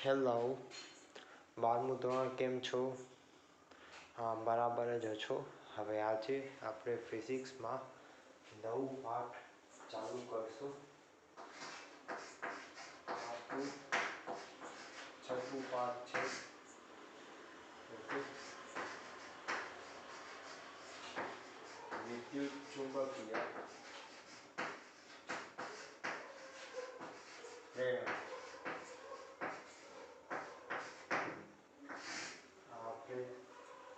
Hello, 12મું ધોરણ કેમ છો? હા, બરાબર જ છો. હવે આજે આપણે ફિઝિક્સમાં નવું પાઠ ચાલુ કરશું. આપણું છઠ્ઠું પાઠ છે. ઓકે, વિદ્યુત ચુંબકીય પ્રેરણા. આપણે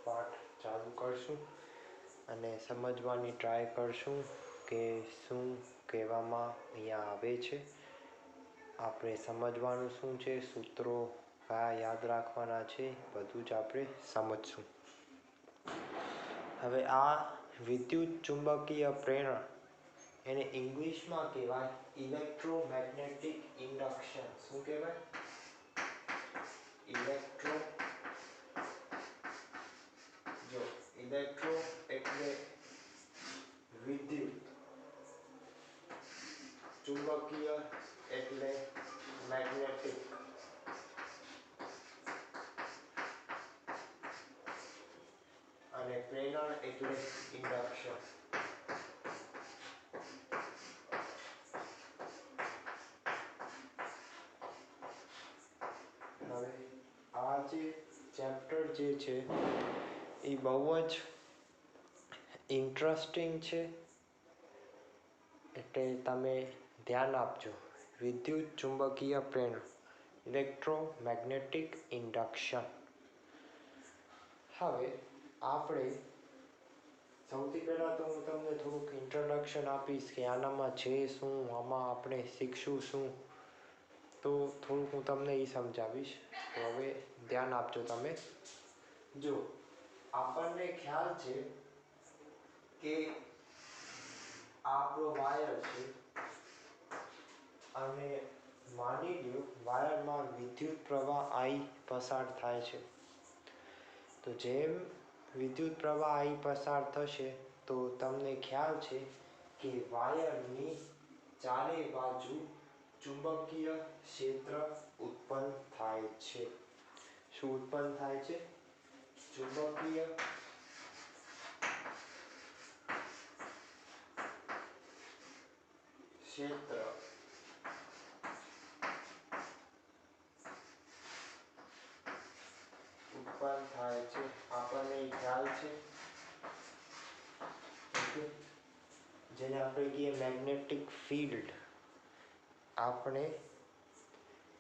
પાઠ ચાલુ કરશું અને સમજવાની ટ્રાય કરશું કે શું કહેવામાં અહીંયા આવે છે. આપણે સમજવાનું શું છે, સૂત્રો કયા યાદ રાખવાના છે, બધું જ આપણે સમજશું. હવે આ વિદ્યુત ચુંબકીય પ્રેરણા એને ઇંગ્લિશમાં કહેવાય ઇલેક્ટ્રોમેગ્નેટિક ઇન્ડક્શન. શું કહેવાય? ઇલેક્ટ્રો એટલે વિદ્યુત, ચુંબકીય એટલે મેગ્નેટિક. અને પ્રેરણ એટલે ઇન્ડક્શન. હવે આ જે ચેપ્ટર જે છે એ બહુ જ ઇન્ટરેસ્ટિંગ છે, એટલે તમે ધ્યાન આપજો. વિદ્યુત ચુંબકીય પ્રેરણ, ઇલેક્ટ્રોમેગ્નેટિક ઇન્ડક્શન. હવે આપણે સૌથી પહેલાં તો હું તમને થોડુંક ઇન્ટ્રોડક્શન આપીશ કે આનામાં છે શું, આમાં આપણે શીખશું શું. તો થોડુંક હું તમને એ સમજાવીશ. તો હવે ધ્યાન આપજો તમે. જો આપણને ખ્યાલ છે કે આપણો વાયર છે અને માની લ્યો વાયરમાં વિદ્યુત પ્રવાહ I પસાર થાય છે. તો જેમ વિદ્યુત પ્રવાહ I પસાર થશે તો તમને ખ્યાલ છે કે વાયરની ચારે બાજુ ચુંબકીય ક્ષેત્ર ઉત્પન્ન થાય છે. શું ઉત્પન્ન થાય છે? ચુંબકીય ક્ષેત્ર ઉત્પન્ન થાય છે. આપણને ખ્યાલ છે, જેને આપણે કહીએ મેગ્નેટિક ફિલ્ડ આપણે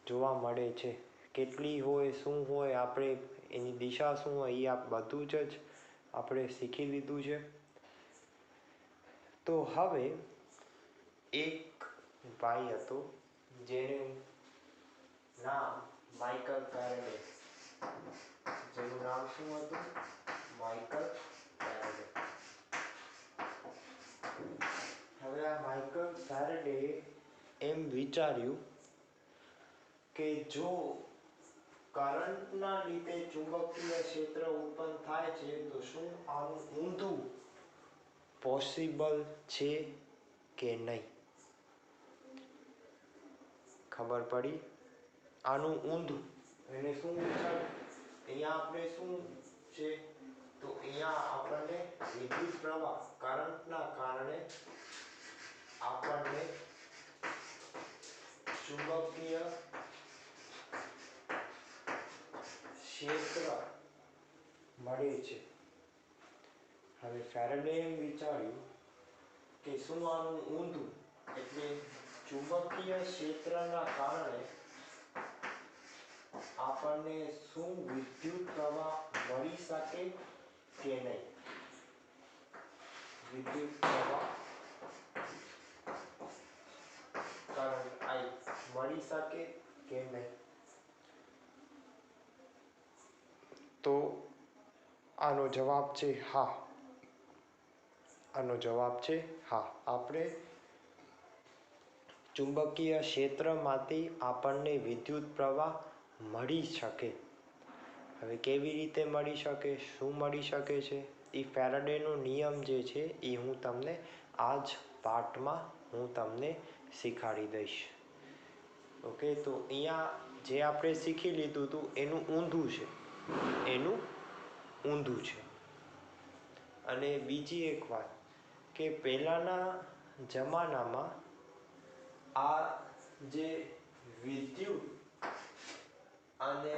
જોવા મળે છે. કેટલી હોય, શું હોય, આપણે એની દિશા શું હોય એ બધું જ આપણે શીખી લીધું છે. તો હવે એક ભાઈ હતો જેનું નામ માઇકલ ફેરેડે. જેનું નામ શું હતું? Michael Faraday. હવે આ માઇકલ ફેરેડે એમ વિચાર્યું કે જો કરંટના લીધે ચુંબકીય ક્ષેત્ર ઉત્પન્ન થાય છે તો શું આનું ઊંધું પોસિબલ છે કે નહીં. ખબર પડી? આનું ઊંધું એને શું વિચાર્યું? અહીંયા આપણે શું છે, તો અહીંયા આપણને વિદ્યુત પ્રવાહ કરંટના કારણે આપણને ચુંબકીય ક્ષેત્ર મળે છે. હવે ફેરેડે એમ વિચાર્યું કે શું આનું ઊંધું એટલે ચુંબકીય ક્ષેત્રના કારણે આપણને શું વિદ્યુત પ્રવાહ મળી શકે કે નહીં. વિદ્યુત પ્રવાહ કરંટ I મળી શકે કે નહીં. તો આનો જવાબ છે હા. આનો જવાબ છે હા. આપણે ચુંબકીય ક્ષેત્રમાંથી આપણને વિદ્યુત પ્રવાહ મળી શકે. હવે કેવી રીતે મળી શકે, શું મળી શકે છે, એ ફેરાડેનો નિયમ જે છે એ હું તમને આ જ પાઠમાં હું તમને શીખવાડી દઈશ. ઓકે, તો અહીંયા જે આપણે શીખી લીધું હતું એનું ઊંધું છે, એનું ઊંધું છે. અને બીજી એક વાત કે પહેલાંના જમાનામાં આ જે વિદ્યુત અને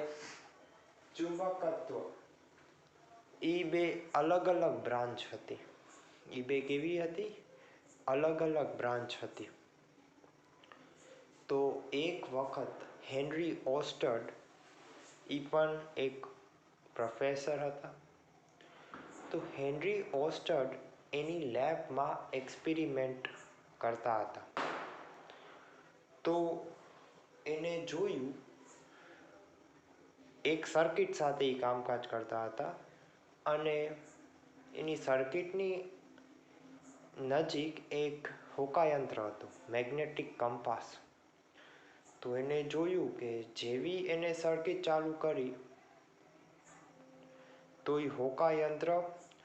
ચુંબકત્વ એ બે અલગ અલગ બ્રાન્ચ હતી. એ બે કેવી હતી? અલગ અલગ બ્રાન્ચ હતી. તો એક વખત હેનરી ઓસ્ટર્ડ એ પણ એક પ્રોફેસર હતા. તો હેનરી ઓસ્ટર્ડ એની લેબમાં એક્સપેરિમેન્ટ કરતા હતા. તો એને જોયું, એક સર્કિટ સાથે એ કામકાજ કરતા હતા અને એની સર્કિટની નજીક એક હોકાયંત્ર હતું, મેગ્નેટિક કંપાસ. તો એને જોયું કે જેવી એને સર્કિટ ચાલુ કરી તો એ હોકાયંત્ર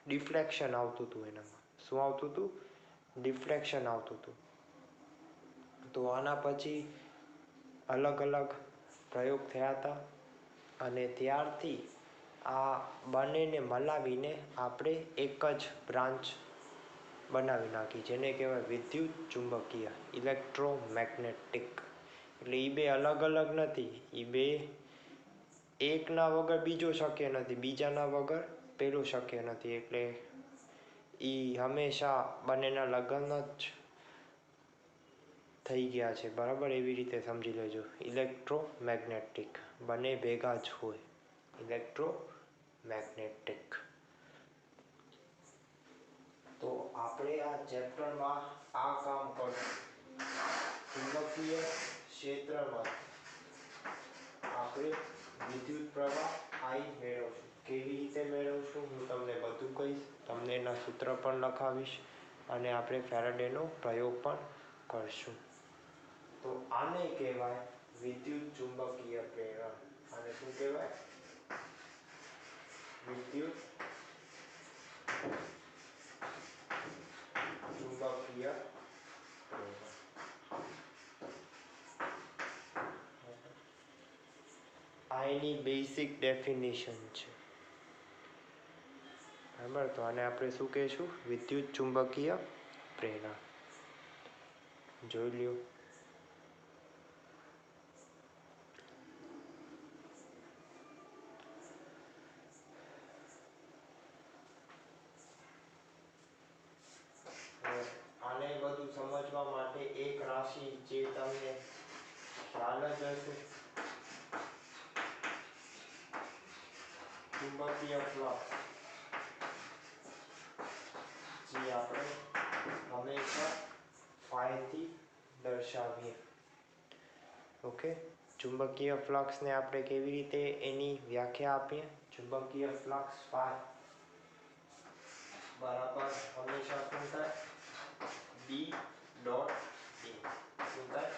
ડિફ્લેક્શન આવતું હતું. એનામાં શું આવતું હતું? ડિફ્લેક્શન આવતું હતું. તો આના પછી અલગ અલગ પ્રયોગ થયા હતા અને ત્યારથી આ બંનેને મલાવીને આપણે એક જ બ્રાન્ચ બનાવી નાખી, જેને કહેવાય વિદ્યુત ચુંબકીય, ઇલેક્ટ્રોમેગ્નેટિક. એટલે એ બે અલગ અલગ નથી, એ બે એકના વગર બીજો શક્ય નથી, બીજાના વગર પેલું શક્ય નથી. એટલે એ હંમેશા બંનેના લગ્ન જ થઈ ગયા છે, બરાબર? એવી રીતે સમજી લેજો. ઇલેક્ટ્રોમેગ્નેટિક બંને ભેગા જ હોય, ઇલેક્ટ્રોમેગ્નેટિક. તો આપણે આ ચેપ્ટરમાં આ કામ કરશું. ચુંબકીય ક્ષેત્રમાં આપણે વિદ્યુત પ્રવાહ I મેળવશું. કેવી રીતે મેળવશું હું તમને બધું કહીશ, તમને એના સૂત્ર પણ લખાવીશ અને આપણે ફેરાડેનો પ્રયોગ પણ કરશું. તો આને કહેવાય વિદ્યુત ચુંબકીય પ્રેરણ. આને શું કહેવાય? વિદ્યુત ચુંબકીય પ્રેરણ. આ એની બેસિક ડેફિનેશન છે, બરાબર? તો આને આપણે શું કહીશું? વિદ્યુત ચુંબકીય પ્રેરણ. જોઈ લ્યો. આને બધું સમજવા માટે એક રાશિ જે તમને ખ્યાલ જ હશે, ચુંબકીય ફ્લક્સ, જે આપણે હંમેશા ફાઈથી દર્શાવીએ. ઓકે, ચુંબકીય ફ્લક્સને આપણે કેવી રીતે એની વ્યાખ્યા આપીએ? ચુંબકીય ફ્લક્સ ફાઈ બરાબર હંમેશા શું થાય? B dot A. શું થાય?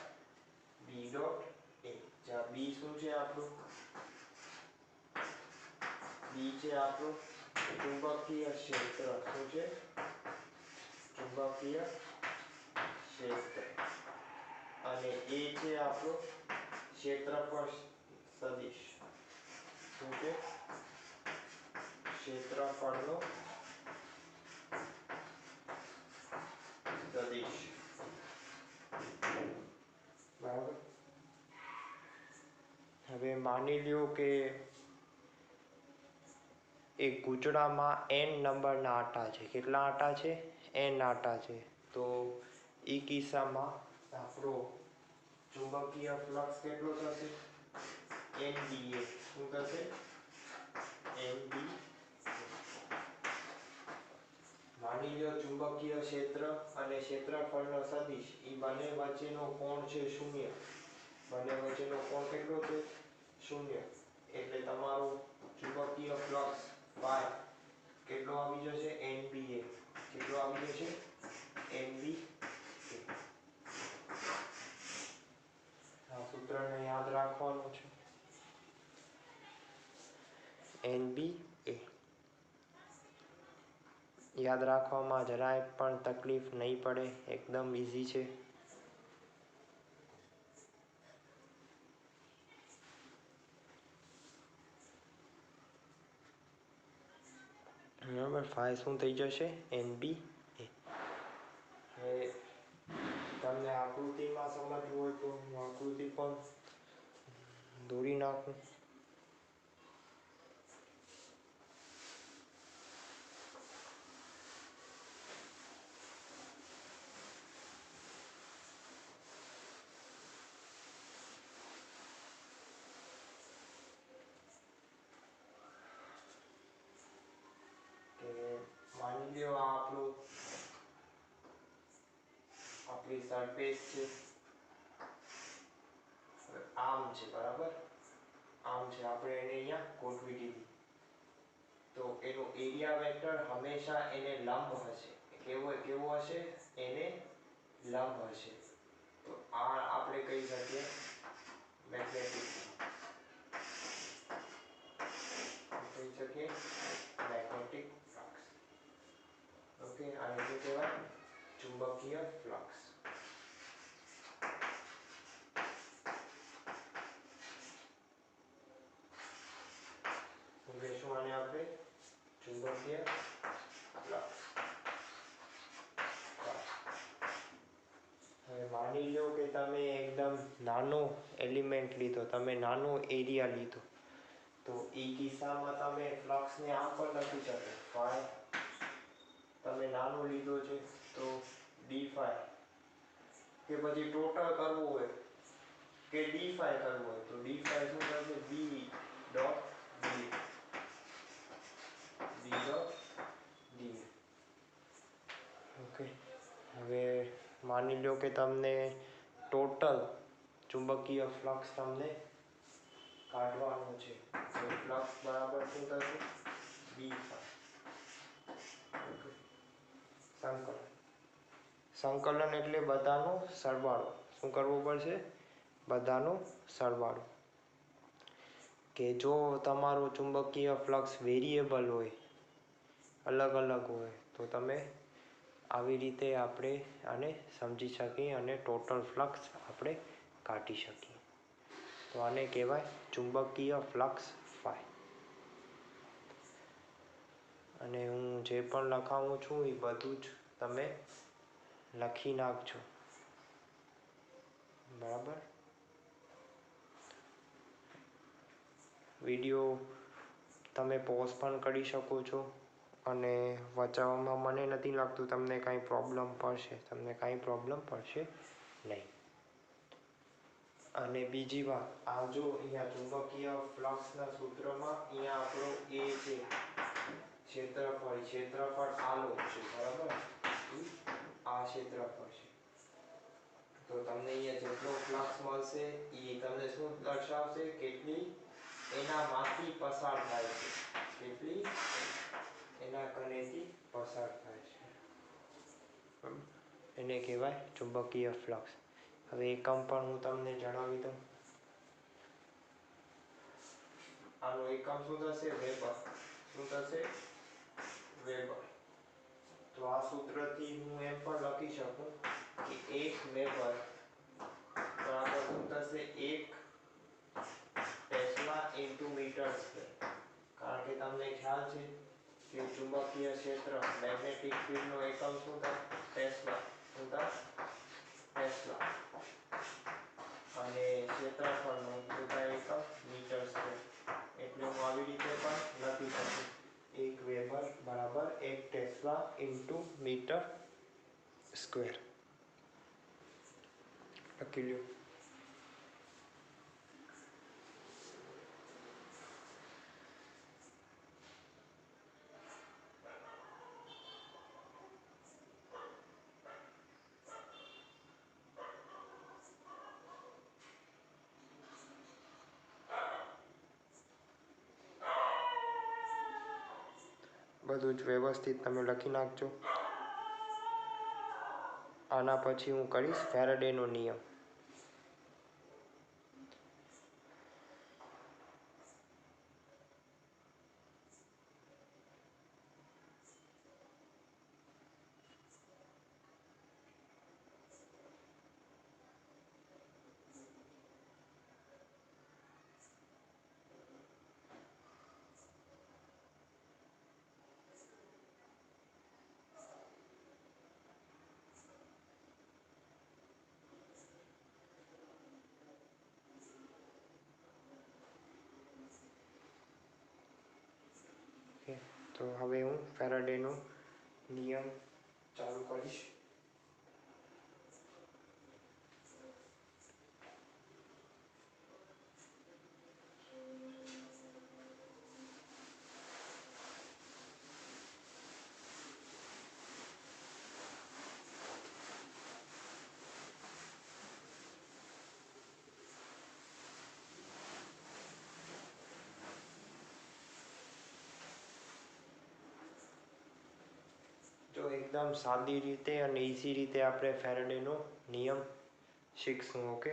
B dot A. જ્યાં B શું છે આપણું? B છે આપણું ચુંબકીય ક્ષેત્ર. શું છે? ચુંબકીય ક્ષેત્ર. અને A છે આપણું ક્ષેત્રફળ સદિશ. શું છે? ક્ષેત્રફળનો સદિશ. બરાબર? હવે માની લ્યો કે એક ગૂંચળામાં n નંબરના આટા છે. કેટલા આટા છે? n આટા છે. તો એ કિસ્સામાં આપણો ચુંબકીય ફ્લક્સ કેટલો થશે? NBA. શું થશે? NBA. માની લો ચુંબકીય ક્ષેત્ર અને ક્ષેત્રફળનો સદિશ એ બંને વચ્ચેનો કોણ છે 0. બંને વચ્ચેનો કોણ કેટલો છે? 0. એટલે તમારો ચુંબકીય ફ્લક્સ y કેટલો આવી જશે? NBA. કેટલો આવી જશે? NBA. આ સૂત્રને યાદ રાખવાનું છે, NBA. યાદ રાખવામાં જરાય પણ તકલીફ નહીં પડે, એકદમ ઈઝી છે. બરાબર, ફાઈ શું થઈ જશે? NB એ. તમને આકૃતિમાં સમજવું હોય તો હું આકૃતિ પણ દોરી નાખું. માની લ્યો આ આપણી સરફેસ છે, આમ છે, બરાબર, આમ છે, આપણે એને અહીંયા ગોઠવી દીધી તો એનો એરિયા વેક્ટર હંમેશા એને લંબ હશે. કેવો હશે? એને લંબ હશે. તો આ આપણે કહી શકીએ મેગ્નેટિક, મેગ્નેટિક ફ્લક્સ. ઓકે, આને શું કહેવાય? ચુંબકીય ફ્લક્સ. કહેશું આને આપણે ચુંબકીય ફ્લક્સ. હવે માની લો કે તમે એકદમ નાનો એલિમેન્ટ લીધો, તમે નાનો એરિયા લીધો, તો એ કિસ્સામાં તમે ફ્લક્સને આમ પણ લખી શકો, ફાઈ. તમે નાનો લીધો છે તો ડી ફાઈ, કે પછી ટોટલ કરવું હોય કે ડી ફાઈ કરવું હોય તો ડી ફાઈ શું થશે? B dot d, b dot d. Okay, હવે માની લો કે તમને ટોટલ ચુંબકીય ફ્લક્સ તમને કાઢવાનું છે, તો ફ્લક્સ બરાબર શું થશે? બી ફાઈ. સંકલન. સંકલન એટલે બધાનો સરવાળો. શું કરવું પડશે? બધાનો સરવાળો. કે જો તમારો ચુંબકીય ફ્લક્સ વેરિયેબલ હોય, અલગ અલગ હોય, તો તમે આવી રીતે આપણે આને સમજી શકીએ અને ટોટલ ફ્લક્સ આપણે કાઢી શકીએ. તો આને કહેવાય ચુંબકીય ફ્લક્સ ફાઈ. અને હું જે પણ લખાવું છું એ બધું જ તમે લખી નાખજો, બરાબર. વિડીયો તમે પોઝ પણ કરી શકો છો અને વચાવવામાં મને નથી લાગતું તમને કાંઈ પ્રોબ્લેમ પડશે નહીં. અને બીજી વાત, આ જો અહીંયા ચુંબકીય ફ્લક્સના સૂત્રમાં અહીંયા આપણો એ છે ક્ષેત્રફળ આલો છે, બરાબર, આ ક્ષેત્રફળ છે. તો તમને અહીંયા જેટલો ફ્લક્સ મળશે એ તમને શું દર્શાવશે? કેટલી એનામાંથી પસાર થાય છે, કેટલી એના કનેથી પસાર થાય છે, એને કહેવાય ચુંબકીય ફ્લક્સ. હવે એકમ પણ હું તમને જણાવી દઉં. આનો એકમ શું થશે? વેબર. શું થશે? વેબર. તો આ સૂત્રથી હું એમ પણ લખી શકું કે 1 વેબર બરાબર શું થશે? 1 ટેસ્લા ઇન્ટુ મીટર સ્ક્વેર. કારણ કે તમને ખ્યાલ છે કે ચુંબકીય ક્ષેત્ર, મેગ્નેટિક ફિલ્ડનો એકમ શું થાય? ટેસ્લા. શું થાય? ટેસ્લા. અને ક્ષેત્રફળનો શું થાય? એકમ મીટર સ્ક્વેર. એટલે હું આવી રીતે પણ લખી શકું, 1 વેબર બરાબર 1 ટેસ્લા ઇન્ટુ મીટર સ્ક્વેર. લખી લ્યો. બધું જ વ્યવસ્થિત તમે લખી નાખજો. આના પછી હું કરીશ ફેરાડેનો નિયમ. તો હવે હું ફેરાડેનો નિયમ ચાલુ કરીશ. તો એકદમ સાદી રીતે અને ઇઝી રીતે આપણે ફેરાડેનો નિયમ શીખશું. ઓકે,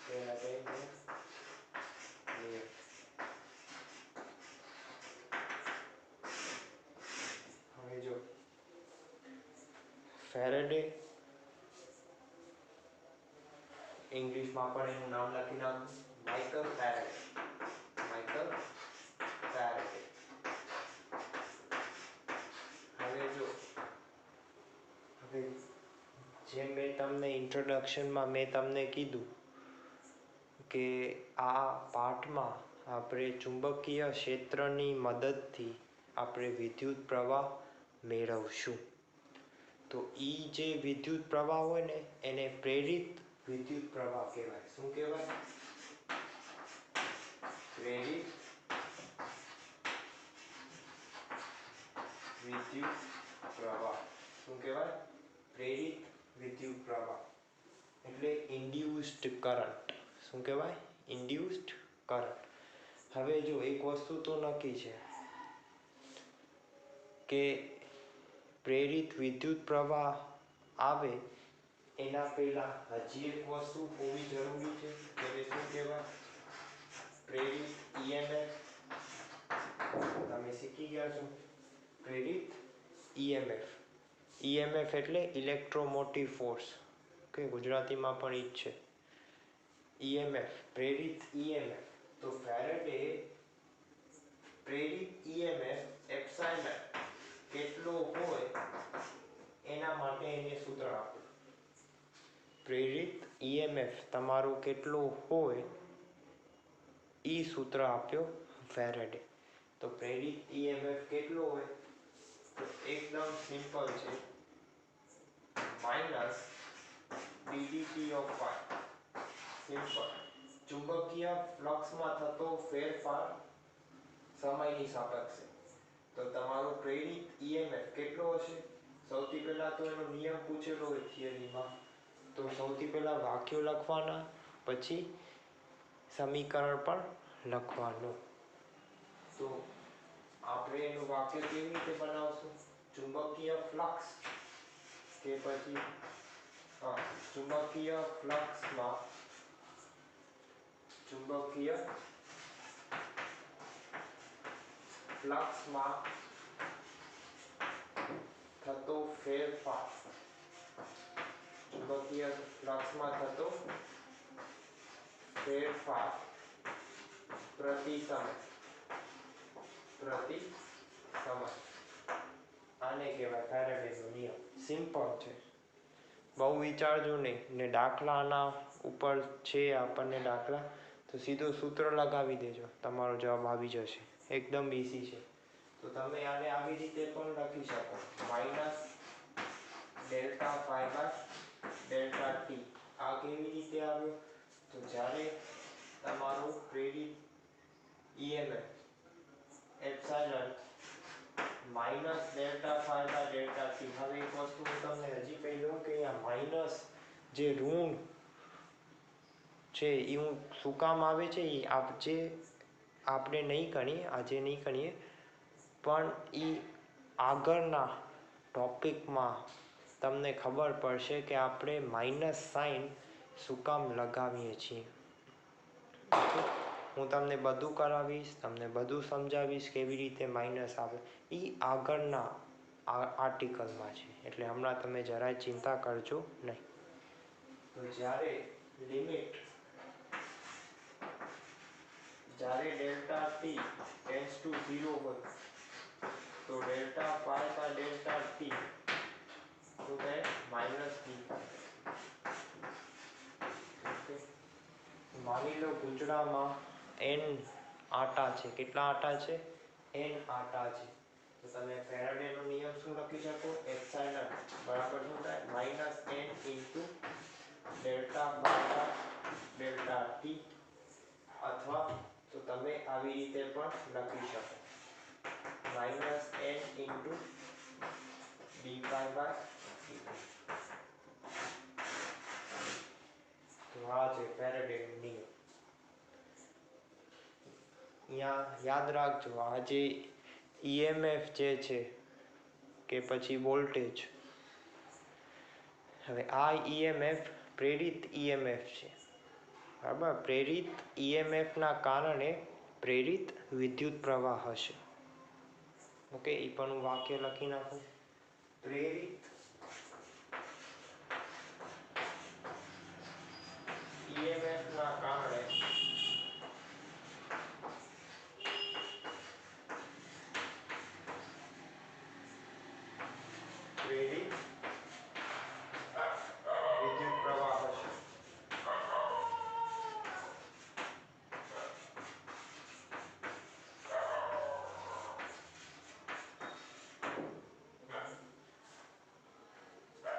ફેરાડેનો નિયમ. હવે જો ફેરાડે, ઇંગ્લિશમાં પણ એનું નામ લખી નાખું, માઇકલ ફેરાડે. Michael Faraday. હવે જો જેમ મેં તમને ઇન્ટ્રોડક્શનમાં મેં તમને કીધું કે આ પાઠમાં આપણે ચુંબકીય ક્ષેત્રની મદદથી આપણે વિદ્યુત પ્રવાહ મેળવશું. તો એ જે વિદ્યુત પ્રવાહ હોય ને એને પ્રેરિત વિદ્યુત પ્રવાહ કહેવાય. શું કહેવાય? પ્રેરિત વિદ્યુત પ્રવાહ. શું કહેવાય? પ્રેરિત વિદ્યુત પ્રવાહ એટલે ઇન્ડ્યુસ્ડ કરંટ. શું કહેવાય? Induced current. હવે જો એક વસ્તુ તો નક્કી છે કે પ્રેરિત વિદ્યુત પ્રવાહ આવે એના પહેલા હજી એક વસ્તુ હોવી જરૂરી છે. તેને શું કહેવાય? પ્રેરિત EMF. તમે શીખી ગયા છો પ્રેરિત EMF. EMF એટલે ઇલેક્ટ્રોમોટિવ ફોર્સ. ઓકે, ગુજરાતીમાં પણ ઈ જ છે. EMF, પ્રેરિત EMF. તો ફેરાડે પ્રેરિત EMF એપ્સાઇલન કેટલો હોય એના માટે એને સૂત્ર આપ્યું. પ્રેરિત EMF તમારો કેટલો હોય ઈ સૂત્ર આપ્યો ફેરાડે. તો પ્રેરિત EMF કેટલો હોય? તો એકદમ સિમ્પલ છે, minus ddt of phi. Simple. ચુંબકીય ફ્લક્સમાં થતો ફેરફાર સમયની સાપેક્ષે. તો તમારો પ્રેરિત EMF કેટલો હશે? સૌથી પહેલા તો એનો નિયમ પૂછેલો હોય થિયરીમાં, તો સૌથી પહેલા વાક્યો લખવાના, પછી સમીકરણ પણ લખવાનું. તો આપણે એનું વાક્ય કેવી રીતે બનાવશું? ચુંબકીય ફ્લક્સ કે પછી ચુંબકીય ફ્લક્સમાં થતો ફેરફાર. ચુંબકીય ફ્લક્સમાં થતો ફેરફાર પ્રતિ સમય. આને કહેવાય ફેરાડેનો નિયમ. સિમ્પલ છે, બહુ વિચારજો નહીં. ને દાખલાના ઉપર છે આપણને દાખલા, તો સીધો સૂત્ર લગાવી દેજો, તમારો જવાબ આવી જશે. એકદમ ઇઝી છે. તો તમે આને આવી રીતે પણ લખી શકો, minus delta phi by delta t. આ કેવી રીતે આવ્યું? તો જ્યારે તમારું પ્રેરિત EMF epsilon minus delta phi by delta t. હવે એક વસ્તુ હું તમને હજી કહી દઉં કે આ માઇનસ જે ઋણ છે એ હું શું કામ આવે છે એ આપણે નહીં ગણીએ, આજે નહીં ગણીએ, પણ એ આગળના ટોપિકમાં તમને ખબર પડશે કે આપણે માઇનસ સાઇન શું કામ લગાવીએ છીએ. હું તમને બધું કરાવીશ, તમને બધું સમજાવીશ કેવી રીતે માઇનસ આવે. એ આગળના આર્ટિકલમાં છે, એટલે હમણાં તમે જરાય ચિંતા કરજો નહીં. તો જ્યારે ડેલ્ટા ટી ટેન્ડ્સ ટુ 0 હોય, તો delta pi by delta t શું થાય માઇનસ ડી ઓકે માની લો પૂંછડામાં n આટા છે. કેટલા આટા છે? n આટા છે. તો તમે ફેરાડેનો નિયમ શું લખી શકો? એપ્સાઇલન બરાબર શું થાય માઇનસ n ઇન્ટુ ડેલ્ટા ભાગ્યા ડેલ્ટા ટી, અથવા તો તમે આવી રીતે પણ લખી શકો minus n into d pi by dt. તો આ છે ફેરાડેનો નિયમ. અહીંયા યાદ રાખજો, આ જે ઈએમએફ જે છે કે પછી વોલ્ટેજ, હવે આ ઈએમએફ પ્રેરિત ઈએમએફ છે બરાબર. પ્રેરિત ઈએમએફના કારણે પ્રેરિત વિદ્યુત પ્રવાહ હશે. ઓકે, એ પણ હું વાક્ય લખી નાખું. પ્રેરિત ઈએમએફના કારણે પ્રેરિત વિદ્યુત પ્રવાહ હશે.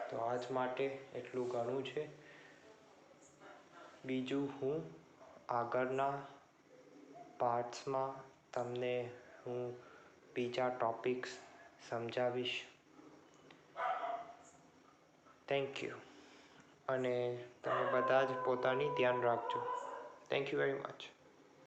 તો આજ માટે એટલું ઘણું છે. બીજું હું આગળના પાર્ટ્સમાં તમને હું બીજા ટોપિક્સ સમજાવીશ. Thank you. અને તમે બધા જ પોતાની ધ્યાન રાખજો. Thank you very much.